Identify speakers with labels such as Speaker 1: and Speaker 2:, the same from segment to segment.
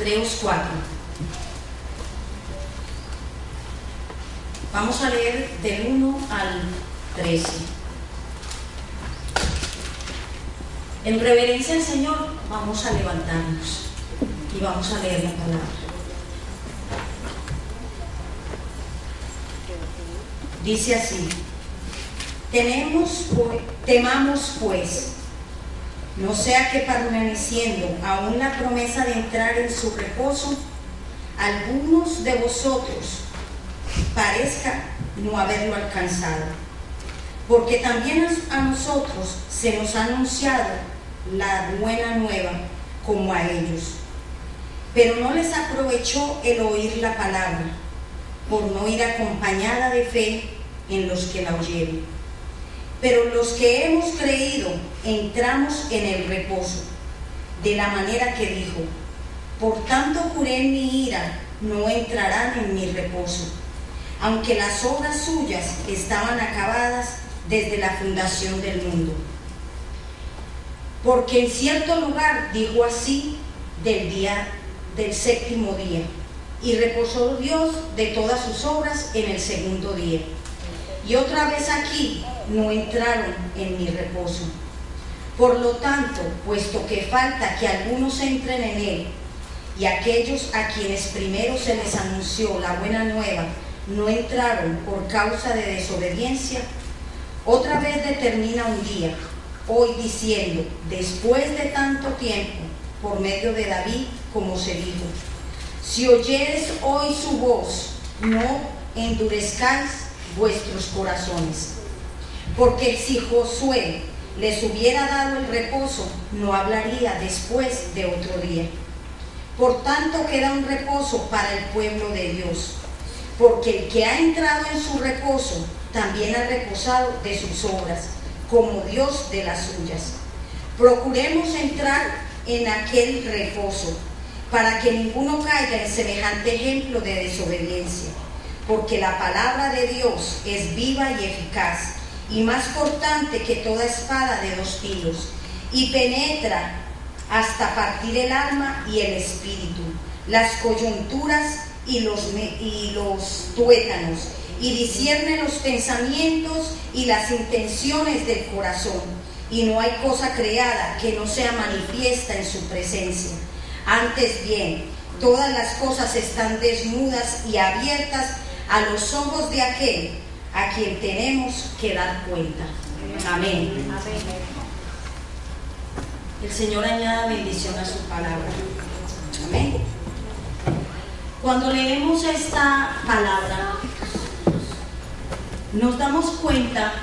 Speaker 1: Hebreos 4. Vamos a leer del 1 al 13. En reverencia al Señor vamos a levantarnos y vamos a leer la palabra. Dice así: temamos pues, no sea que permaneciendo aún la promesa de entrar en su reposo, algunos de vosotros parezca no haberlo alcanzado, porque también a nosotros se nos ha anunciado la buena nueva como a ellos, pero no les aprovechó el oír la palabra, por no ir acompañada de fe en los que la oyeron. Pero los que hemos creído entramos en el reposo, de la manera que dijo: por tanto juré en mi ira, no entrarán en mi reposo, aunque las obras suyas estaban acabadas desde la fundación del mundo. Porque en cierto lugar dijo así del séptimo día, y reposó Dios de todas sus obras en el segundo día. Y otra vez aquí no entraron en mi reposo. Por lo tanto, puesto que falta que algunos entren en él, y aquellos a quienes primero se les anunció la buena nueva no entraron por causa de desobediencia, otra vez determina un día, hoy, diciendo: después de tanto tiempo, por medio de David, como se dijo: si oyeres hoy su voz, no endurezcáis vuestros corazones. Porque si Josué les hubiera dado el reposo, no hablaría después de otro día. Por tanto queda un reposo para el pueblo de Dios, porque el que ha entrado en su reposo también ha reposado de sus obras, como Dios de las suyas. Procuremos entrar en aquel reposo, para que ninguno caiga en semejante ejemplo de desobediencia. Porque la palabra de Dios es viva y eficaz, y más cortante que toda espada de dos filos, y penetra hasta partir el alma y el espíritu, las coyunturas y los tuétanos, y discierne los pensamientos y las intenciones del corazón. Y no hay cosa creada que no sea manifiesta en su presencia. Antes bien, todas las cosas están desnudas y abiertas a los ojos de aquel a quien tenemos que dar cuenta. Amén. El Señor añada bendición a su palabra. Amén. Cuando leemos esta palabra, nos damos cuenta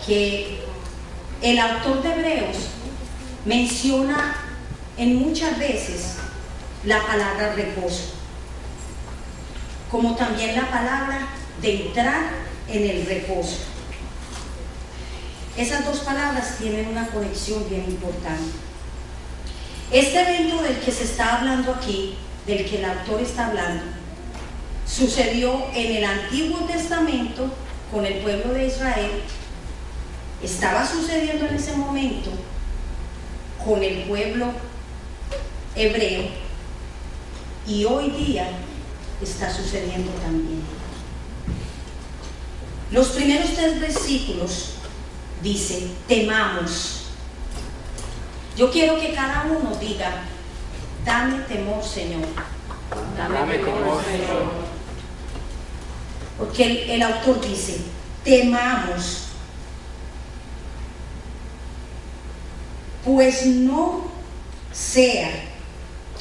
Speaker 1: que el autor de Hebreos menciona en muchas veces la palabra reposo, como también la palabra de entrar en el reposo. Esas dos palabras tienen una conexión bien importante. Este evento del que se está hablando aquí, del que el autor está hablando, sucedió en el Antiguo Testamento con el pueblo de Israel, estaba sucediendo en ese momento con el pueblo hebreo, y hoy día está sucediendo también. Los primeros 3 versículos dice: temamos. Yo quiero que cada uno diga: dame temor, Señor.
Speaker 2: Dame temor, Señor.
Speaker 1: Porque el autor dice: temamos, pues no sea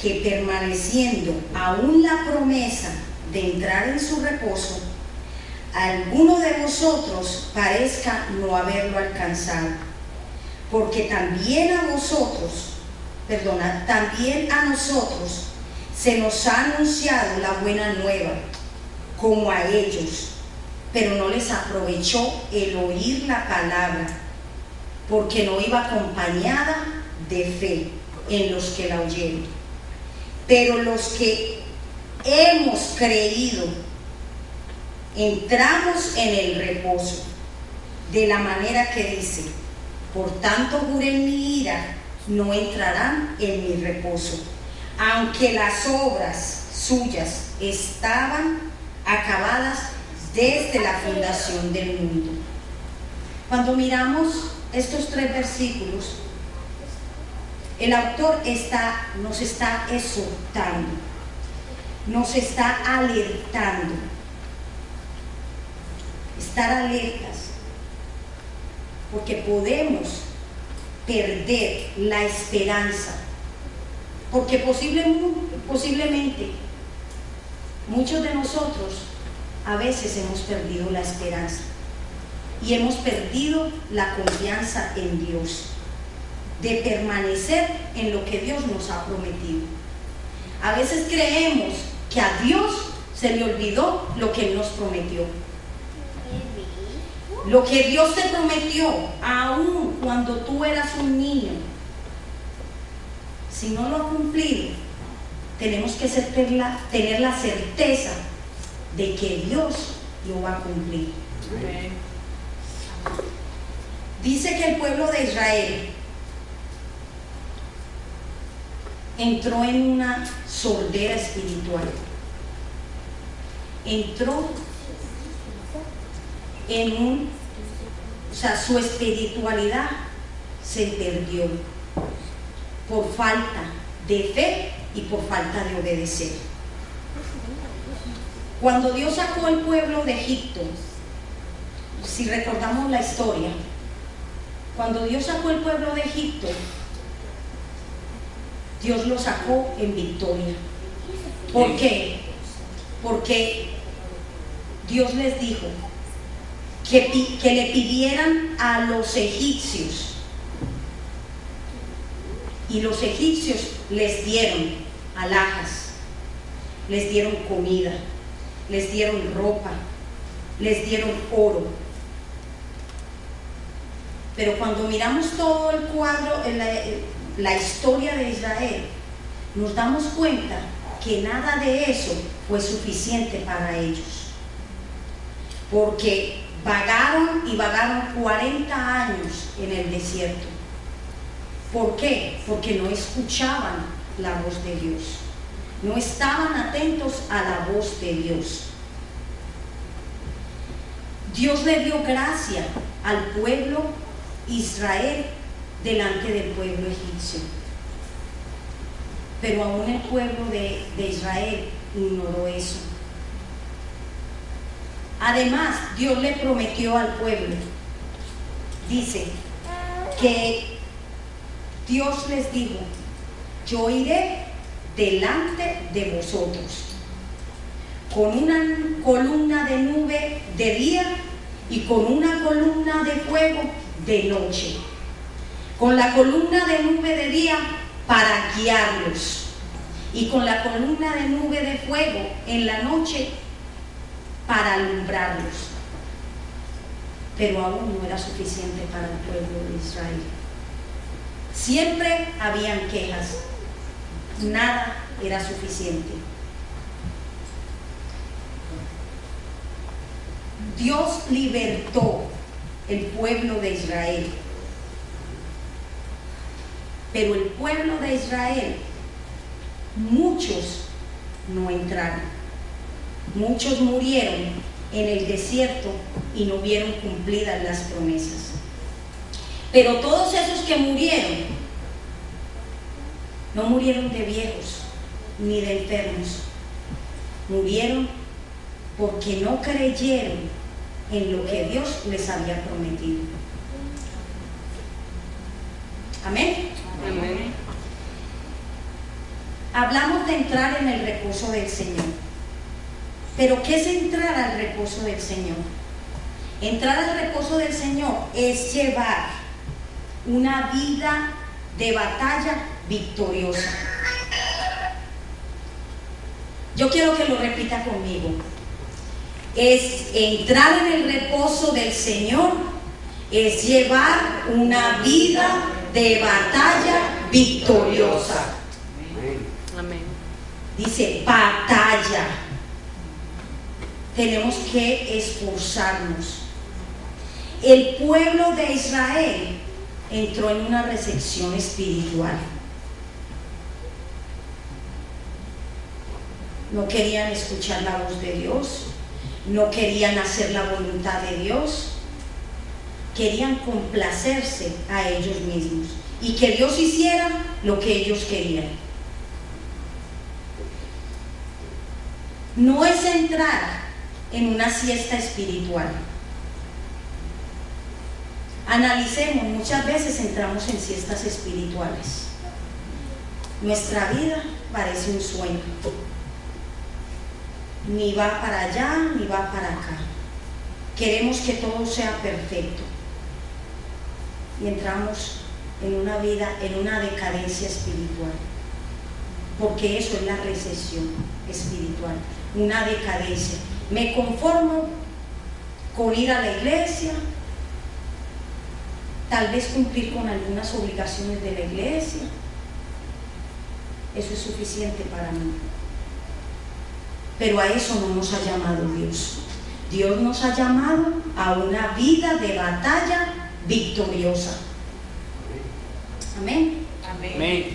Speaker 1: que permaneciendo aún la promesa de entrar en su reposo, alguno de vosotros parezca no haberlo alcanzado. Porque también a nosotros se nos ha anunciado la buena nueva, como a ellos, pero no les aprovechó el oír la palabra, porque no iba acompañada de fe en los que la oyeron. Pero los que hemos creído entramos en el reposo, de la manera que dice: por tanto juré en mi ira, no entrarán en mi reposo, aunque las obras suyas estaban acabadas desde la fundación del mundo. Cuando miramos estos 3 versículos, el autor nos está exhortando, nos está alertando. Estar alertas, porque podemos perder la esperanza, porque posiblemente muchos de nosotros a veces hemos perdido la esperanza y hemos perdido la confianza en Dios, de permanecer en lo que Dios nos ha prometido. A veces creemos que a Dios se le olvidó lo que Él nos prometió. Lo que Dios te prometió, aún cuando tú eras un niño, si no lo ha cumplido, tenemos que tener la certeza de que Dios lo va a cumplir. Amén. Dice que el pueblo de Israel entró en una sordera espiritual. Entró en su espiritualidad se perdió por falta de fe y por falta de obedecer. Cuando Dios sacó al pueblo de Egipto, si recordamos la historia, cuando Dios sacó al pueblo de Egipto, Dios lo sacó en victoria. ¿Por qué? Porque Dios les dijo que le pidieran a los egipcios, y los egipcios les dieron alhajas, les dieron comida, les dieron ropa, les dieron oro. Pero cuando miramos todo el cuadro, la historia de Israel, nos damos cuenta que nada de eso fue suficiente para ellos, porque vagaron y vagaron 40 años en el desierto. ¿Por qué? Porque no escuchaban la voz de Dios, no estaban atentos a la voz de Dios. Dios le dio gracia al pueblo Israel delante del pueblo egipcio, pero aún el pueblo de Israel ignoró eso. Además, Dios le prometió al pueblo, dice que Dios les dijo: yo iré delante de vosotros con una columna de nube de día y con una columna de fuego de noche, con la columna de nube de día para guiarlos y con la columna de nube de fuego en la noche para alumbrarlos. Pero aún no era suficiente para el pueblo de Israel. Siempre habían quejas, nada era suficiente. Dios libertó el pueblo de Israel, pero el pueblo de Israel, muchos no entraron, muchos murieron en el desierto y no vieron cumplidas las promesas. Pero todos esos que murieron, no murieron de viejos ni de enfermos, murieron porque no creyeron en lo que Dios les había prometido. Amén.
Speaker 2: Amén.
Speaker 1: Hablamos de entrar en el reposo del Señor. Pero ¿qué es entrar al reposo del Señor? Entrar al reposo del Señor es llevar una vida de batalla victoriosa. Yo quiero que lo repita conmigo. Es entrar en el reposo del Señor, es llevar una vida de batalla victoriosa.
Speaker 2: Amén.
Speaker 1: Dice batalla. Tenemos que esforzarnos. El pueblo de Israel entró en una recesión espiritual. No querían escuchar la voz de Dios, no querían hacer la voluntad de Dios, querían complacerse a ellos mismos y que Dios hiciera lo que ellos querían. No es entrar en una siesta espiritual. Analicemos, muchas veces entramos en siestas espirituales. Nuestra vida parece un sueño. Ni va para allá, ni va para acá. Queremos que todo sea perfecto. Y entramos en una vida, en una decadencia espiritual. Porque eso es la recesión espiritual, una decadencia. Me conformo con ir a la iglesia, tal vez cumplir con algunas obligaciones de la iglesia. Eso es suficiente para mí. Pero a eso no nos ha llamado Dios. Dios nos ha llamado a una vida de batalla victoriosa. Amén.
Speaker 2: Amén.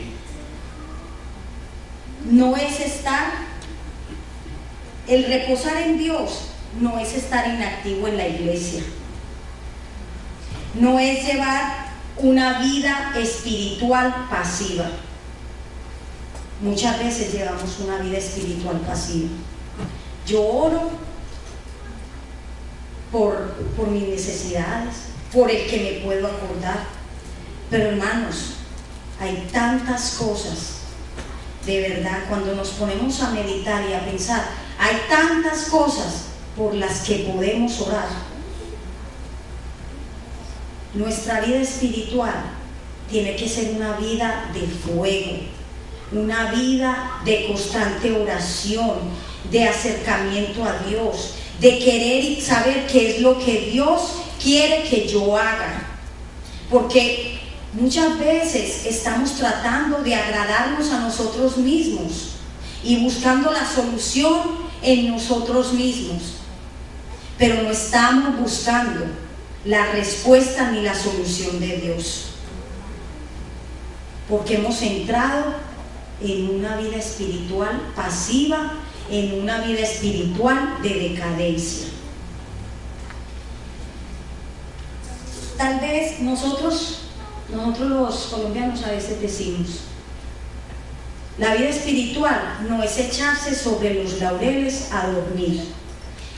Speaker 1: No es estar, el reposar en Dios no es estar inactivo en la iglesia. No es llevar una vida espiritual pasiva. Muchas veces llevamos una vida espiritual pasiva. Yo oro por mis necesidades, por el que me puedo acordar. Pero hermanos, hay tantas cosas, de verdad, cuando nos ponemos a meditar y a pensar, hay tantas cosas por las que podemos orar. Nuestra vida espiritual tiene que ser una vida de fuego, una vida de constante oración, de acercamiento a Dios, de querer y saber qué es lo que Dios quiere que yo haga. Porque muchas veces estamos tratando de agradarnos a nosotros mismos y buscando la solución en nosotros mismos, pero no estamos buscando la respuesta ni la solución de Dios, porque hemos entrado en una vida espiritual pasiva, en una vida espiritual de decadencia. Tal vez nosotros los colombianos a veces decimos, la vida espiritual no es echarse sobre los laureles a dormir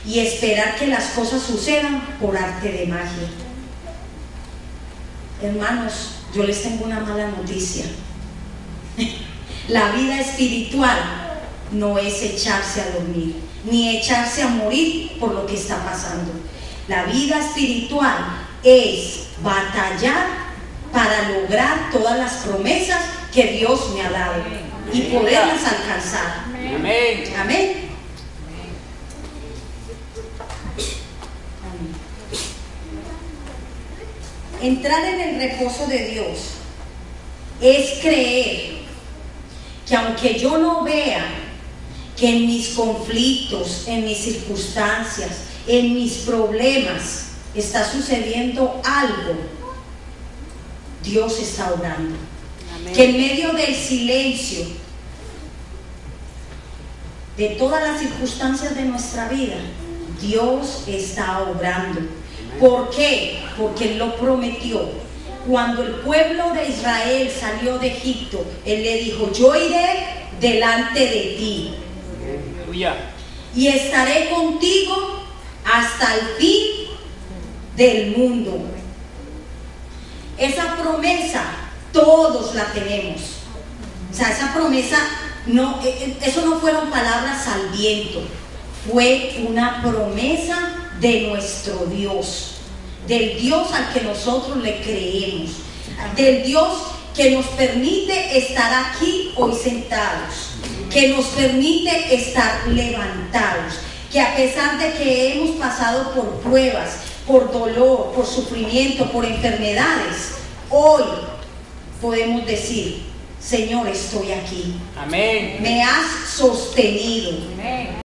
Speaker 1: y esperar que las cosas sucedan por arte de magia. Hermanos, yo les tengo una mala noticia. La vida espiritual no es echarse a dormir, ni echarse a morir por lo que está pasando. La vida espiritual es batallar para lograr todas las promesas que Dios me ha dado y poderlas alcanzar.
Speaker 2: Amén.
Speaker 1: Amén. Entrar en el reposo de Dios es creer que aunque yo no vea que en mis conflictos, en mis circunstancias, en mis problemas está sucediendo algo, Dios está obrando. Amén. Que en medio del silencio de todas las circunstancias de nuestra vida, Dios está obrando. ¿Por qué? Porque Él lo prometió. Cuando el pueblo de Israel salió de Egipto, Él le dijo, yo iré delante de ti y estaré contigo hasta el fin del mundo. Esa promesa todos la tenemos. O sea, esa promesa no, eso no fueron palabras al viento, fue una promesa de nuestro Dios, del Dios al que nosotros le creemos, del Dios que nos permite estar aquí hoy sentados, que nos permite estar levantados, que a pesar de que hemos pasado por pruebas, por dolor, por sufrimiento, por enfermedades, hoy podemos decir, Señor, estoy aquí.
Speaker 2: Amén.
Speaker 1: Me has sostenido.
Speaker 2: Amén.